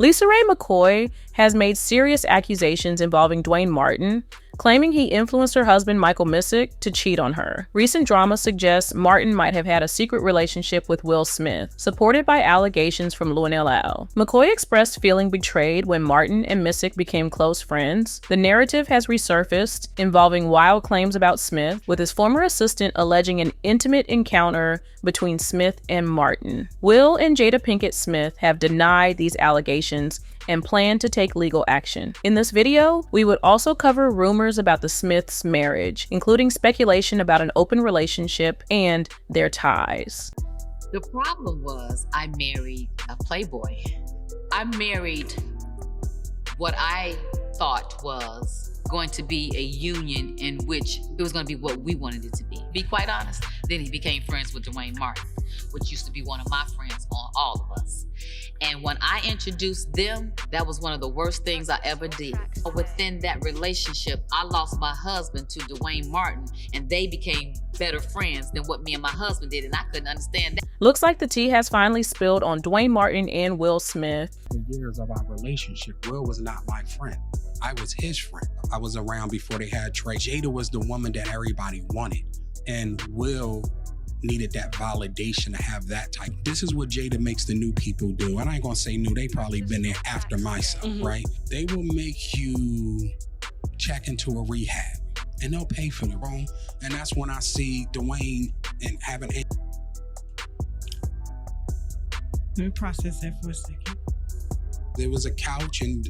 Lisa Raye McCoy has made serious accusations involving Duane Martin, claiming he influenced her husband Michael Missick to cheat on her. Recent drama suggests Martin might have had a secret relationship with Will Smith, supported by allegations from Duane. McCoy expressed feeling betrayed when Martin and Missick became close friends. The narrative has resurfaced, involving wild claims about Smith, with his former assistant alleging an intimate encounter between Smith and Martin. Will and Jada Pinkett Smith have denied these allegations and plan to take legal action. In this video, we would also cover rumors about the Smiths' marriage, including speculation about an open relationship and their ties. The problem was I married a playboy. I married what I thought was going to be a union in which it was going to be what we wanted it to be quite honest. Then he became friends with Duane Martin, which used to be one of my friends on All of Us. And when I introduced them, that was one of the worst things I ever did. Within that relationship, I lost my husband to Duane Martin, and they became better friends than what me and my husband did, and I couldn't understand that. Looks like the tea has finally spilled on Duane Martin and Will Smith. The years of our relationship, Will was not my friend. I was his friend. I was around before they had Trey. Jada was the woman that everybody wanted, and Will needed that validation to have that type. This is what Jada makes the new people do. And I ain't gonna say new, they probably been there after myself, right? They will make you check into a rehab and they'll pay for the wrong. And that's when I see Duane and having a... Let me process that for a second. There was a couch and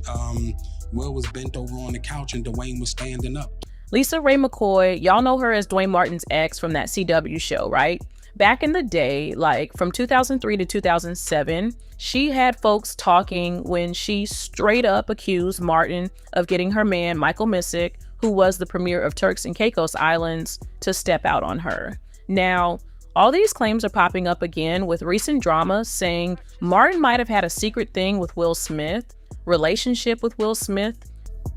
Will was bent over on the couch and Duane was standing up. Lisa Raye McCoy, y'all know her as Duane Martin's ex from that CW show, right? Back in the day, like from 2003 to 2007, she had folks talking when she straight up accused Martin of getting her man, Michael Missick, who was the premier of Turks and Caicos Islands, to step out on her. Now, all these claims are popping up again with recent drama saying Martin might have had a secret thing with Will Smith, relationship with Will Smith.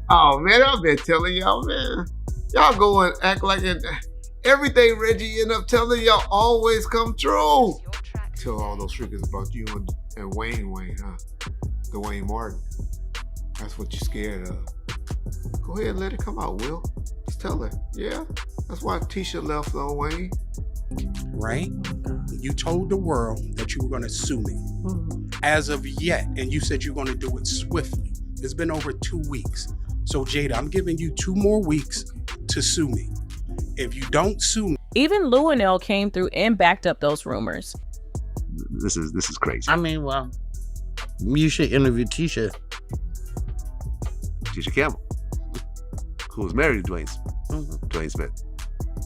Oh man, I've been telling y'all, man. Y'all go and act like it. Everything Reggie end up telling y'all always come true. Tell all those freakers about you and Wayne, huh? Duane Martin. That's what you're scared of. Go ahead and let it come out, Will. Just tell her. Yeah, that's why Tisha left on Wayne. Right? You told the world that you were going to sue me. As of yet, and you said you're going to do it swiftly. It's been over 2 weeks. So Jada, I'm giving you 2 more weeks to sue me. If you don't sue me. Even Duane came through and backed up those rumors. This is crazy. I mean, well, you should interview Tisha Campbell, who was married to Duane Smith.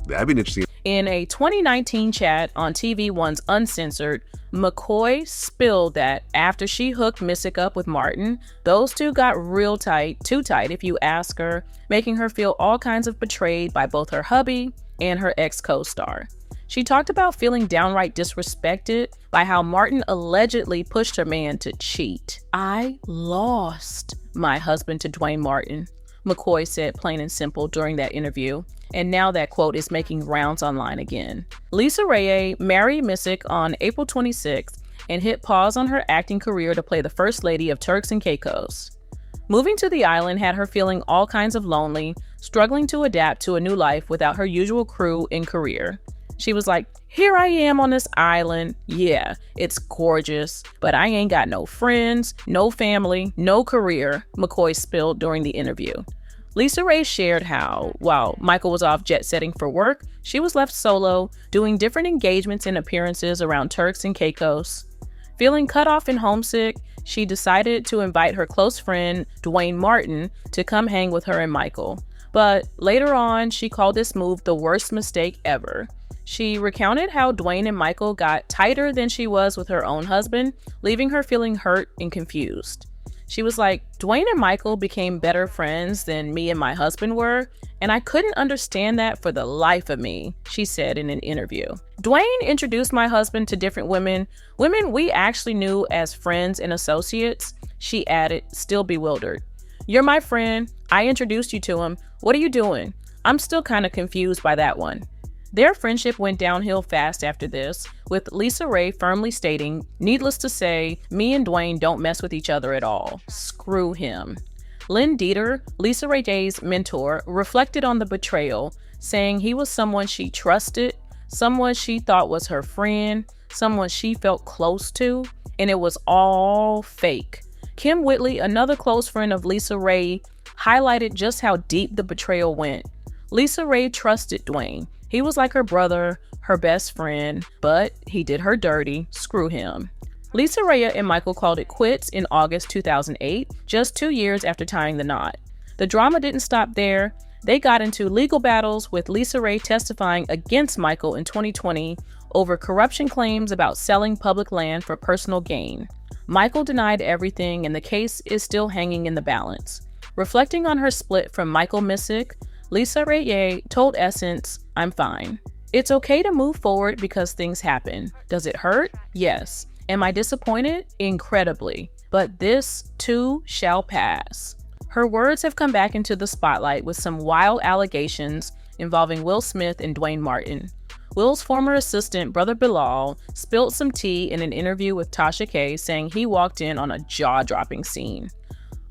That'd be interesting. In a 2019 chat on TV One's Uncensored, McCoy spilled that after she hooked Missick up with Martin, those two got real tight, too tight if you ask her, making her feel all kinds of betrayed by both her hubby and her ex-co-star. She talked about feeling downright disrespected by how Martin allegedly pushed her man to cheat. "I lost my husband to Duane Martin," McCoy said plain and simple during that interview. And now that quote is making rounds online again. Lisa Raye married Missick on April 26th and hit pause on her acting career to play the First Lady of Turks and Caicos. Moving to the island had her feeling all kinds of lonely, struggling to adapt to a new life without her usual crew and career. She was like, "Here I am on this island. Yeah, it's gorgeous, but I ain't got no friends, no family, no career," McCoy spilled during the interview. Lisa Raye shared how, while Michael was off jet-setting for work, she was left solo, doing different engagements and appearances around Turks and Caicos. Feeling cut off and homesick, she decided to invite her close friend, Duane Martin, to come hang with her and Michael. But later on, she called this move the worst mistake ever. She recounted how Duane and Michael got tighter than she was with her own husband, leaving her feeling hurt and confused. She was like, "Duane and Michael became better friends than me and my husband were, and I couldn't understand that for the life of me," she said in an interview. "Duane introduced my husband to different women we actually knew as friends and associates," she added, still bewildered. "You're my friend. I introduced you to him. What are you doing? I'm still kind of confused by that one." Their friendship went downhill fast after this, with Lisa Raye firmly stating, "Needless to say, me and Duane don't mess with each other at all. Screw him." Lynn Dieter, Lisa Raye's mentor, reflected on the betrayal, saying he was someone she trusted, someone she thought was her friend, someone she felt close to, and it was all fake. Kim Whitley, another close friend of Lisa Raye, highlighted just how deep the betrayal went. Lisa Raye trusted Duane. He was like her brother, her best friend, but he did her dirty. Screw him. Lisa Raye and Michael called it quits in August 2008, just 2 years after tying the knot. The drama didn't stop there. They got into legal battles, with Lisa Raye testifying against Michael in 2020 over corruption claims about selling public land for personal gain. Michael denied everything, and the case is still hanging in the balance. Reflecting on her split from Michael Missick, Lisa Raye told Essence, "I'm fine. It's okay to move forward because things happen. Does it hurt? Yes. Am I disappointed? Incredibly. But this, too, shall pass." Her words have come back into the spotlight with some wild allegations involving Will Smith and Duane Martin. Will's former assistant, Brother Bilal, spilled some tea in an interview with Tasha K, saying he walked in on a jaw-dropping scene.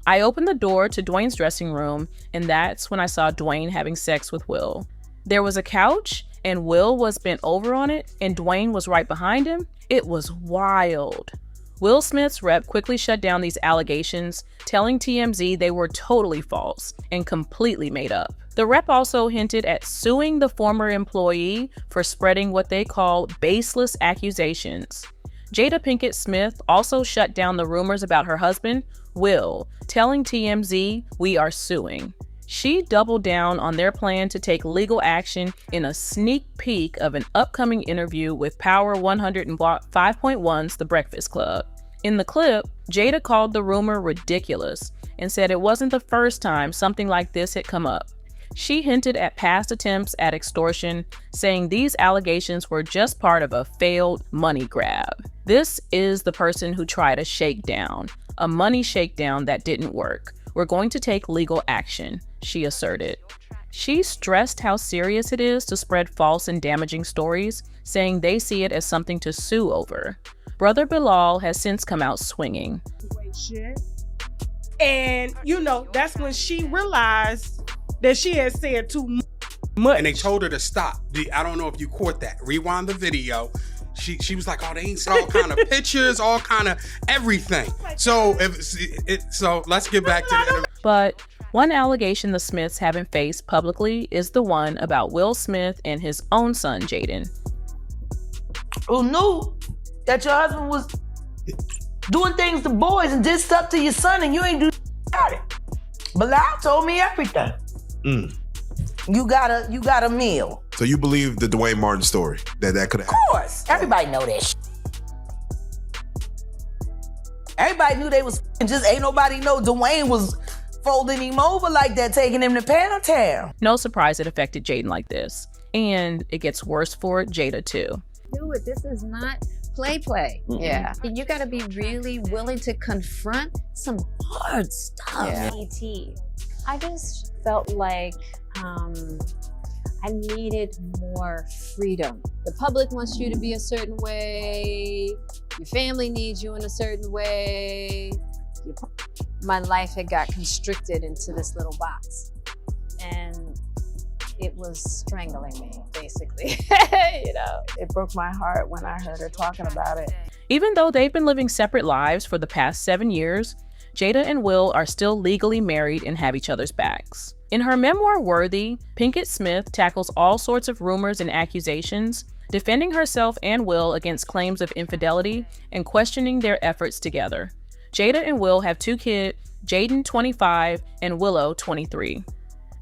"I opened the door to Duane's dressing room, and that's when I saw Duane having sex with Will. There was a couch, and Will was bent over on it, and Duane was right behind him. It was wild." Will Smith's rep quickly shut down these allegations, telling TMZ they were totally false and completely made up. The rep also hinted at suing the former employee for spreading what they call baseless accusations. Jada Pinkett Smith also shut down the rumors about her husband, Will, telling TMZ, "We are suing." She doubled down on their plan to take legal action in a sneak peek of an upcoming interview with Power 100 and 5.1's The Breakfast Club. In the clip, Jada called the rumor ridiculous and said it wasn't the first time something like this had come up. She hinted at past attempts at extortion, saying these allegations were just part of a failed money grab. "This is the person who tried a shakedown, a money shakedown that didn't work. We're going to take legal action," she asserted. She stressed how serious it is to spread false and damaging stories, saying they see it as something to sue over. Brother Bilal has since come out swinging. And, that's when she realized that she had said too much. And they told her to stop. I don't know if you caught that. Rewind the video. She was like, "Oh, they ain't all kind of pictures, all kind of everything." So let's get back to the interview. But one allegation the Smiths haven't faced publicly is the one about Will Smith and his own son, Jaden. Who knew that your husband was doing things to boys and did stuff to your son and you ain't do about it? Bilal told me everything. You got a meal. So you believe the Duane Martin story, that could have happened? Of course. Everybody know that Everybody knew they was and just ain't nobody know Duane was folding him over like that, taking him to Pound Town. No surprise it affected Jaden like this. And it gets worse for Jada too. Do it. This is not play. Mm-hmm. Yeah. You got to be really willing to confront some hard stuff. Yeah. I just felt like I needed more freedom. The public wants you to be a certain way. Your family needs you in a certain way. My life had got constricted into this little box. And it was strangling me, basically. It broke my heart when I heard her talking about it. Even though they've been living separate lives for the past 7 years, Jada and Will are still legally married and have each other's backs. In her memoir, Worthy, Pinkett Smith tackles all sorts of rumors and accusations, defending herself and Will against claims of infidelity and questioning their efforts together. Jada and Will have 2 kids, Jaden 25 and Willow 23.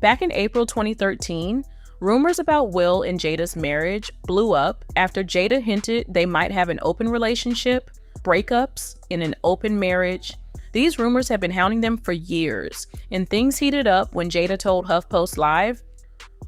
Back in April 2013, rumors about Will and Jada's marriage blew up after Jada hinted they might have an open relationship, breakups, in an open marriage. These rumors have been hounding them for years, and things heated up when Jada told HuffPost Live,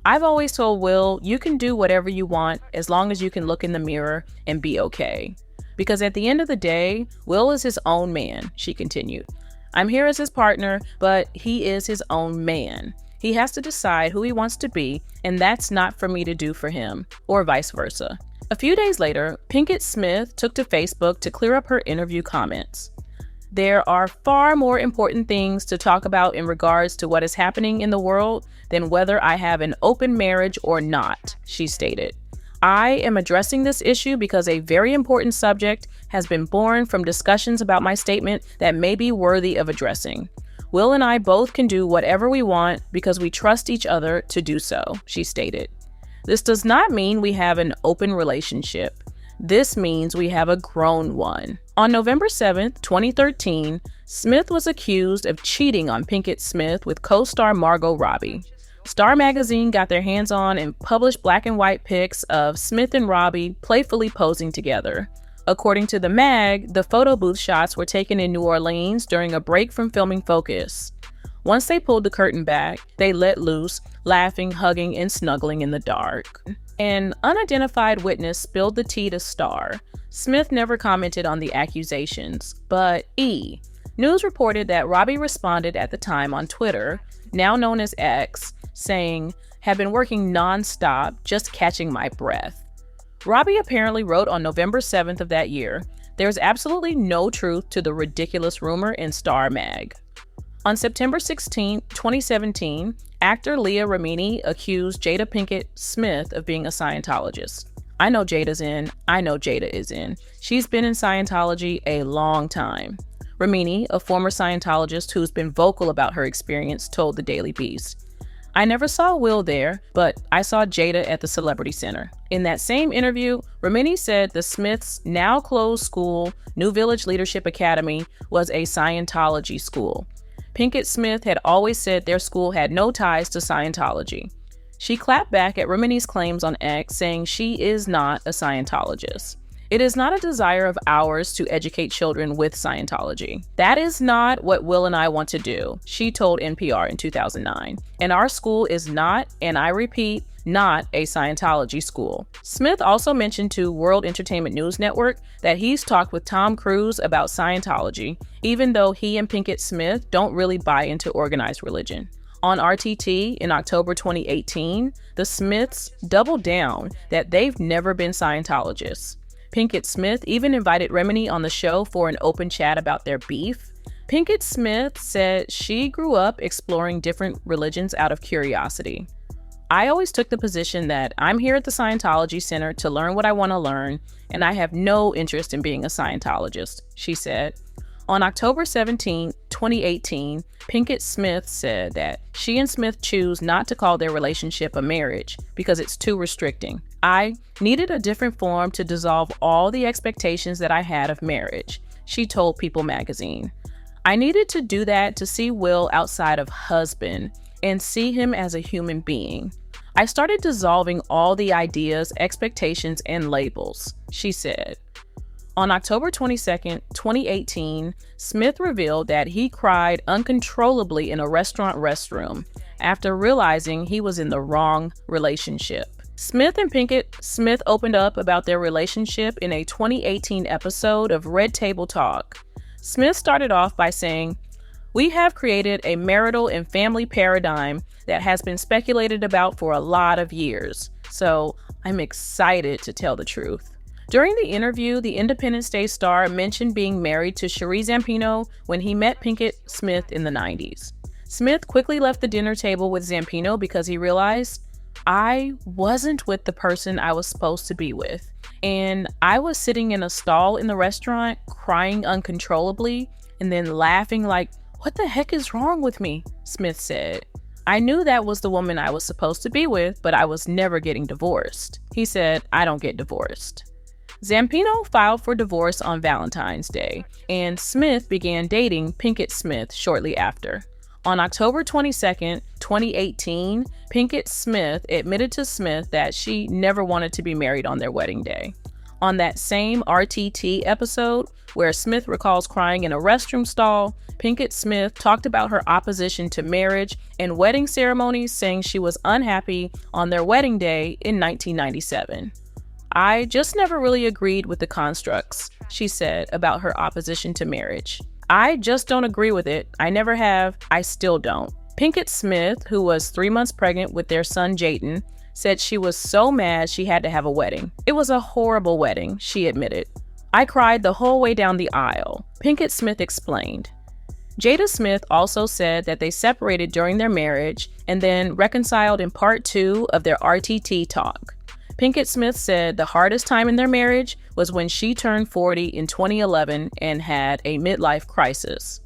"I've always told Will, you can do whatever you want as long as you can look in the mirror and be okay. Because at the end of the day, Will is his own man," she continued. "I'm here as his partner, but he is his own man. He has to decide who he wants to be, and that's not for me to do for him, or vice versa. A few days later, Pinkett Smith took to Facebook to clear up her interview comments. There are far more important things to talk about in regards to what is happening in the world than whether I have an open marriage or not, she stated. I am addressing this issue because a very important subject has been born from discussions about my statement that may be worthy of addressing. Will and I both can do whatever we want because we trust each other to do so, she stated. This does not mean we have an open relationship. This means we have a grown one. On November 7th, 2013, Smith was accused of cheating on Pinkett Smith with co-star Margot Robbie. Star Magazine got their hands on and published black and white pics of Smith and Robbie playfully posing together. According to the mag, the photo booth shots were taken in New Orleans during a break from filming Focus. Once they pulled the curtain back, they let loose, laughing, hugging, and snuggling in the dark. An unidentified witness spilled the tea to Star. Smith never commented on the accusations, but News reported that Robbie responded at the time on Twitter, now known as X, saying, "Have been working non-stop, just catching my breath." Robbie apparently wrote on November 7th of that year, "There's absolutely no truth to the ridiculous rumor in Star Mag." On September 16, 2017, actor Leah Remini accused Jada Pinkett Smith of being a Scientologist. I know Jada's in. I know Jada is in. She's been in Scientology a long time. Remini, a former Scientologist who's been vocal about her experience, told the Daily Beast. I never saw Will there, but I saw Jada at the Celebrity Center. In that same interview, Remini said the Smiths' now closed school, New Village Leadership Academy, was a Scientology school. Pinkett Smith had always said their school had no ties to Scientology. She clapped back at Remini's claims on X, saying she is not a Scientologist. It is not a desire of ours to educate children with Scientology. That is not what Will and I want to do, she told NPR in 2009. And our school is not, and I repeat, not a Scientology school. Smith also mentioned to World Entertainment News Network that he's talked with Tom Cruise about Scientology, even though he and Pinkett Smith don't really buy into organized religion. On RTT in October 2018, the Smiths doubled down that they've never been Scientologists. Pinkett Smith even invited Remini on the show for an open chat about their beef. Pinkett Smith said she grew up exploring different religions out of curiosity. I always took the position that I'm here at the Scientology Center to learn what I want to learn, and I have no interest in being a Scientologist, she said. On October 17, 2018, Pinkett Smith said that she and Smith choose not to call their relationship a marriage because it's too restricting. I needed a different form to dissolve all the expectations that I had of marriage, she told People magazine. I needed to do that to see Will outside of husband and see him as a human being. I started dissolving all the ideas, expectations, and labels, she said. On October 22, 2018, Smith revealed that he cried uncontrollably in a restaurant restroom after realizing he was in the wrong relationship. Smith and Pinkett Smith opened up about their relationship in a 2018 episode of Red Table Talk. Smith started off by saying, "We have created a marital and family paradigm that has been speculated about for a lot of years, so I'm excited to tell the truth." During the interview, the Independence Day star mentioned being married to Cherie Zampino when he met Pinkett Smith in the 90s. Smith quickly left the dinner table with Zampino because he realized, "I wasn't with the person I was supposed to be with, and I was sitting in a stall in the restaurant crying uncontrollably and then laughing like, what the heck is wrong with me?" Smith said. "I knew that was the woman I was supposed to be with, but I was never getting divorced." He said, "I don't get divorced." Zampino filed for divorce on Valentine's Day, and Smith began dating Pinkett Smith shortly after. On October 22, 2018, Pinkett Smith admitted to Smith that she never wanted to be married on their wedding day. On that same RTT episode, where Smith recalls crying in a restroom stall, Pinkett Smith talked about her opposition to marriage and wedding ceremonies, saying she was unhappy on their wedding day in 1997. "I just never really agreed with the constructs," she said about her opposition to marriage. "I just don't agree with it. I never have. I still don't." Pinkett Smith, who was 3 months pregnant with their son Jayden, said she was so mad she had to have a wedding. It was a horrible wedding, she admitted. I cried the whole way down the aisle, Pinkett Smith explained. Jada Smith also said that they separated during their marriage and then reconciled in part 2 of their RTT talk. Pinkett Smith said the hardest time in their marriage was when she turned 40 in 2011 and had a midlife crisis.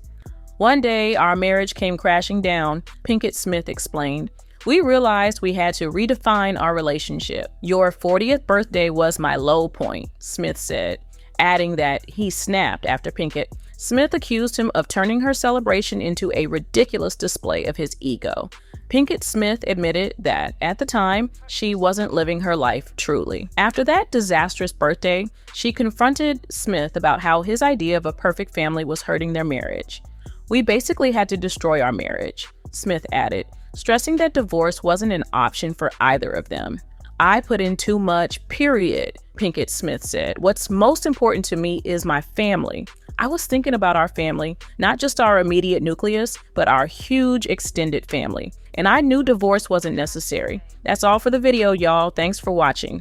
One day, our marriage came crashing down, Pinkett Smith explained. We realized we had to redefine our relationship. Your 40th birthday was my low point, Smith said, adding that he snapped after Pinkett. Smith accused him of turning her celebration into a ridiculous display of his ego. Pinkett Smith admitted that, at the time, she wasn't living her life truly. After that disastrous birthday, she confronted Smith about how his idea of a perfect family was hurting their marriage. We basically had to destroy our marriage, Smith added, stressing that divorce wasn't an option for either of them. I put in too much, period, Pinkett Smith said. What's most important to me is my family. I was thinking about our family, not just our immediate nucleus, but our huge extended family. And I knew divorce wasn't necessary. That's all for the video, y'all. Thanks for watching.